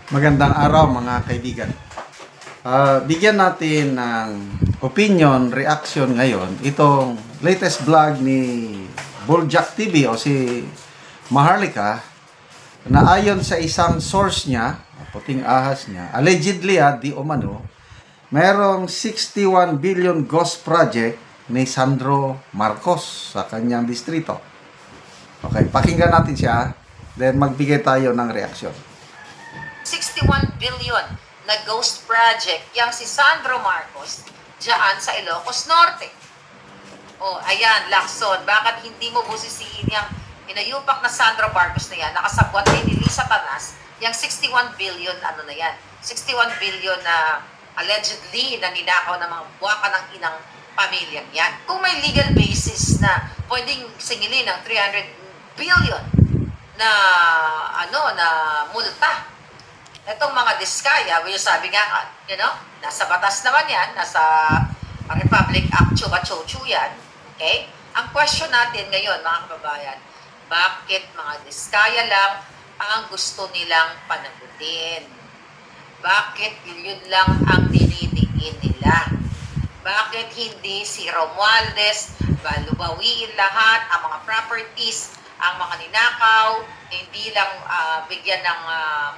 Magandang araw mga kaibigan. Bigyan natin ng opinion, reaction ngayon itong latest vlog ni Buljak TV o si Maharlika na ayon sa isang source niya, puting ahas niya, allegedly di umano, merong 61 billion ghost project ni Sandro Marcos sa kanyang distrito. Okay, pakinggan natin siya, then magbigay tayo ng reaksyon. 61 billion na ghost project yang si Sandro Marcos dyan sa Ilocos Norte. Oh, ayan, Lacson, bakit hindi mo busisiin yung inayupak na Sandro Marcos na yan, nakasabwat ni Lisa Tanas, yung 61 billion, ano na yan, 61 billion na allegedly na ninakaw ng mga buwaka ng inang pamilyang yan. Kung may legal basis na pwedeng singilin ng 300 billion na, na multa, itong mga diskaya, which sabi nga, nasa batas naman yan, nasa Republic Act Chuba-Chochu yan, okay? Ang question natin ngayon, mga kababayan, bakit mga diskaya lang ang gusto nilang panagutin? Bakit yun lang ang dinidiin nila? Bakit hindi si Romualdez balubawiin lahat ang mga properties, ang mga ninakaw, hindi lang bigyan ng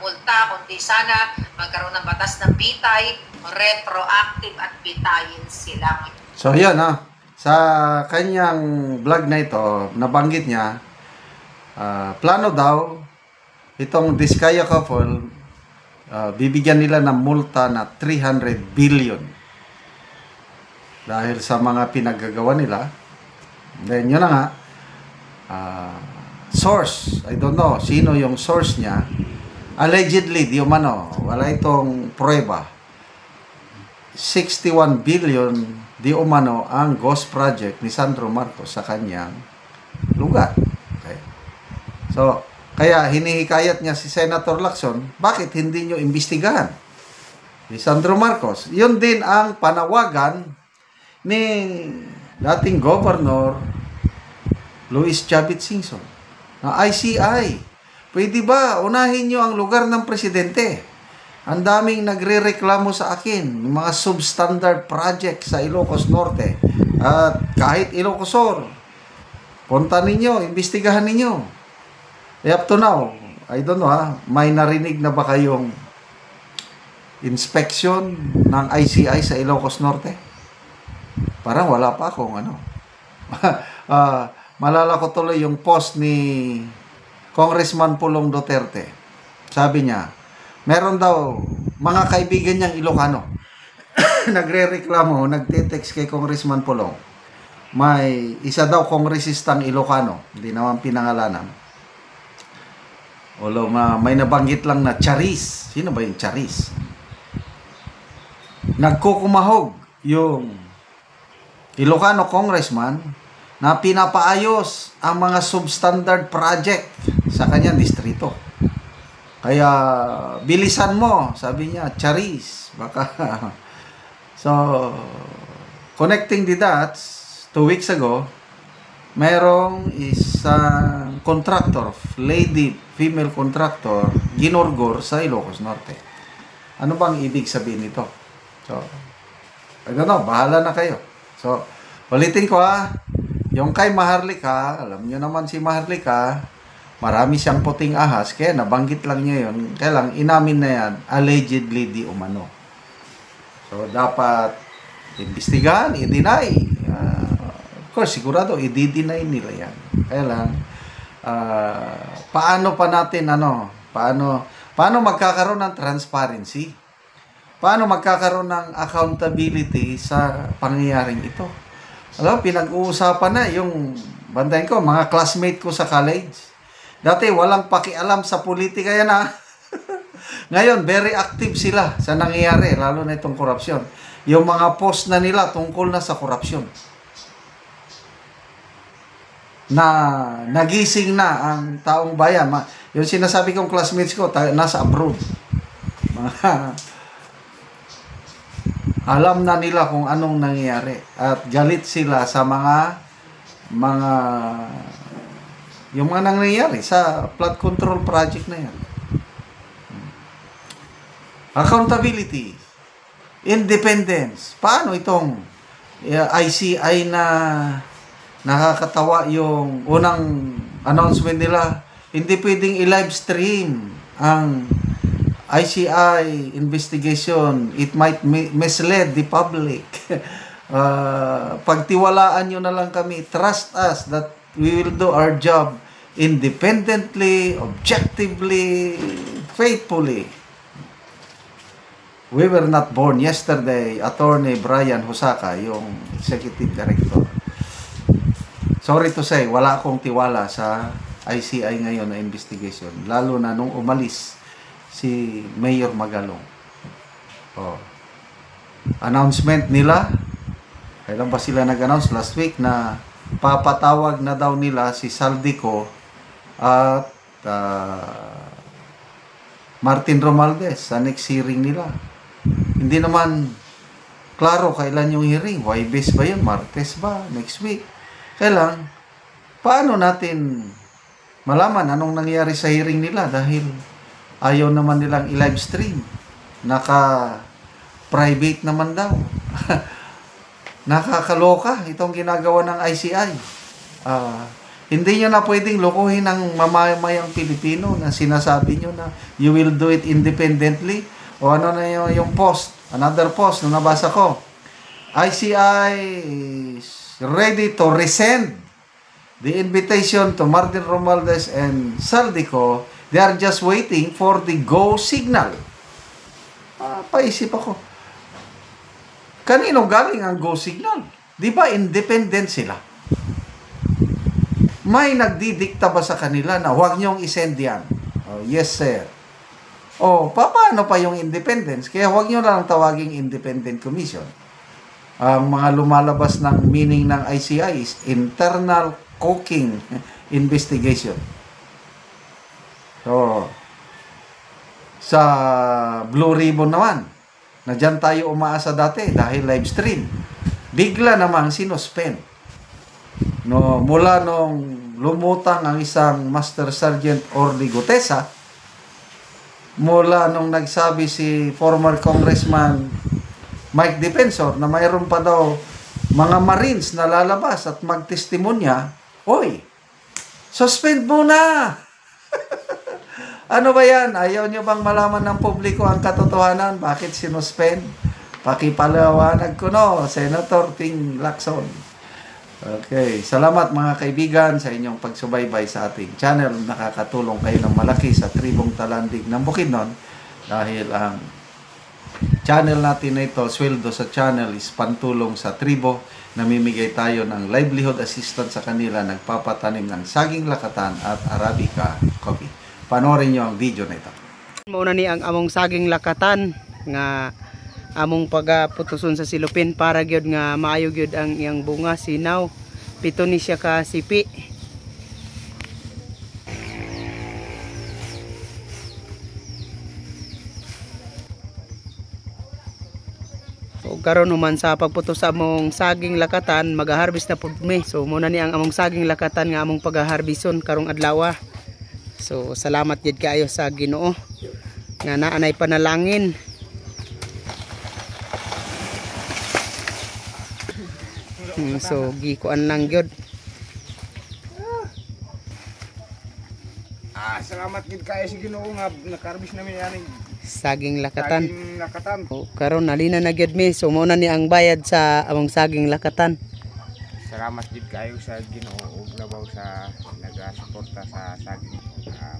multa, kundi sana magkaroon ng batas ng bitay, retroactive at bitayin sila. So yan sa kanyang vlog na ito, nabanggit niya, plano daw, itong Diskaya couple, bibigyan nila ng multa na 300 billion. Dahil sa mga pinaggagawa nila. Then yun na nga, source, I don't know sino yung source niya, allegedly, di umano, wala itong prueba, 61 billion di umano ang ghost project ni Sandro Marcos sa kanyang lugar. Okay. So, kaya hinihikayat niya si Senator Lacson, bakit hindi nyo imbestigahan ni Sandro Marcos? Yun din ang panawagan ni dating Governor Luis Chavit Singson na ICI. Pwede ba unahin nyo ang lugar ng presidente? Ang daming nagre-reklamo sa akin, ng mga substandard project sa Ilocos Norte at kahit Ilocos Sur. Punta ninyo, imbestigahan ninyo. Up to now, I don't know may narinig na ba kayong inspection ng ICI sa Ilocos Norte? Parang wala pa akong malala ko tuloy yung post ni Congressman Pulong Duterte. Sabi niya, meron daw mga kaibigan niyang Ilocano nagre-reklamo, nagte-text kay Congressman Pulong. May isa daw kongresistang Ilocano, hindi naman pinangalanan. Although may nabanggit lang na Charis. Sino ba yung Charis? Nagkukumahog yung Ilocano congressman na pinapaayos ang mga substandard project sa kanyang distrito. Kaya, bilisan mo, sabi niya, Charis. Baka, so, connecting the dots, 2 weeks ago, merong isang contractor, female contractor, ginurgor sa Ilocos Norte. Ano bang ibig sabihin nito? So, I don't know, bahala na kayo. So, ulitin ko yung kay Maharlika, alam nyo naman si Maharlika, marami siyang puting ahas, kaya nabanggit lang niya yun. Kaya lang, inamin na yan, allegedly di umano. So, dapat imbestigahan, i-deny. Of course, sigurado, i-deny nila yan. Kaya lang, paano pa natin, paano magkakaroon ng transparency? Paano magkakaroon ng accountability sa pangyayaring ito? Alam, pinag-uusapan na yung, bantayan ko, mga classmate ko sa college. Dati, walang pakialam sa politika yan Ngayon, very active sila sa nangyayari, lalo na itong korupsyon. Yung mga post na nila tungkol na sa korupsyon. Na nagising na ang taong bayan. Yung sinasabi kong classmates ko, nasa abroad. Alam na nila kung anong nangyayari at galit sila sa yung mga nangyayari sa flood control project na yan. accountability, independence. Paano itong ICI na nakakatawa yung unang announcement nila? Hindi pwedeng i-live stream ang ICI investigation. It might mislead the public. Pagtiwalaan nyo na lang kami. Trust us that we will do our job independently, objectively, faithfully. We were not born yesterday. Attorney Brian Hosaka, yung executive director. Sorry to say, wala akong tiwala sa ICI ngayon na investigation. Lalo na nung umalis si Mayor Magalong. Announcement nila, kailan ba sila nag-announce? Last week na papatawag na daw nila si Saldico at Martin Romualdez sa next hearing nila. Hindi naman klaro kailan yung hearing. Huwebes ba yun? Martes ba? Next week? Kailan? Paano natin malaman anong nangyari sa hearing nila dahil ayaw naman nilang i-live stream. Naka-private naman daw. Nakakaloka itong ginagawa ng ICI. Hindi nyo na pwedeng lokohin ng mamamayang Pilipino na sinasabi nyo na you will do it independently. O ano na yung post, another post na nabasa ko. ICI is ready to resend the invitation to Martin Romualdez and Saldico. They are just waiting for the go signal. Paisip ako. Kanino galing ang go signal? Di ba independent sila? May nagdidikta ba sa kanila na huwag niyong isend yan? Yes, sir. Paano pa yung independence? Kaya huwag niyo lang tawaging independent commission. Ang mga lumalabas ng meaning ng ICI is internal cooking investigation. So, sa Blue Ribbon naman, na dyan tayo umaasa dati dahil live stream. Bigla namang sinuspend. Mula nung lumutang ang isang Master Sergeant Orly Gutesa, mula nung nagsabi si former Congressman Mike Defensor na mayroon pa daw mga Marines na lalabas at magtestimonya, oy, suspend muna! Ano ba yan? Ayaw nyo bang malaman ng publiko ang katotohanan? Bakit sinuspend? Pakipalawanag ko no, Senator Ping Lacson. Okay, salamat mga kaibigan sa inyong pagsubaybay sa ating channel. Nakakatulong kayo ng malaki sa Tribong Talandig ng Bukidnon dahil ang channel natin na ito, sweldo sa channel is pantulong sa tribo. Namimigay tayo ng livelihood assistance sa kanila, nagpapatanim ng saging lakatan at Arabica coffee. Panoorin nyo ang video na ito. Muna ni ang among saging lakatan nga among pagaputuson sa silupin para gyud nga maayo gyud ang iyang bunga sinaw. Pito ni siya ka sipi. So karon naman sa pagputos sa among saging lakatan, mag-harvest na pud mi. So muna ni ang among saging lakatan nga among pag-harveston karong adlaw. So salamat gyud kaayo sa Ginoo nga naanay panalangin. So gikuan lang gyud. Salamat gid kayo sa Ginoo nga nakarbis namin yani Saging lakatan. saging lakatan. O, karon nalina na gyud mi. So mao na ni ang bayad sa among saging lakatan. Salamat gid kayo sa Ginoo ug labaw sa nagasuporta sa saging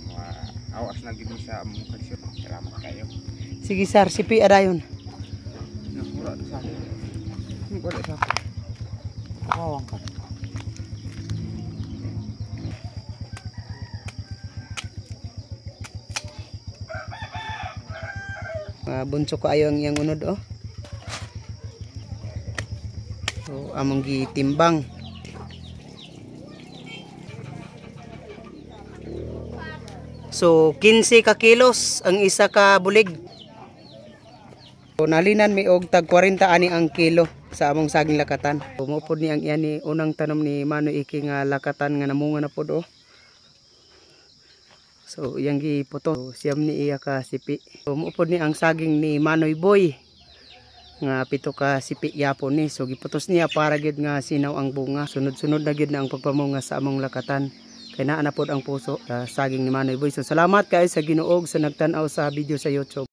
mga awas na gid sa among kalsyon. Salamat kayo. Sige sir, sipi adayon. Nakura sa akin. Wala sa akin. Awang ka. Bunso ko ayo ang iyang unod oh. So among gitimbang. So 15 ka kilos ang isa ka bulig. So nalinan mi og tag 40 ani ang kilo sa among saging lakatan. Umupod ni ang iyan ni unang tanom ni Mano Iki nga lakatan nga namunga na pod oh. So iyang giputos. So, siyam ni iya ka sipi. So muupod ni ang saging ni Manoy Boy nga 7 ka sipi yapon ni. So giputos niya para gid nga sinaw ang bunga. Sunod-sunod na gid na ang pagpamunga sa among lakatan. Kay naa na pod ang puso sa saging ni Manoy Boy. So salamat kayo sa Ginoo sa nagtan-aw sa video sa YouTube.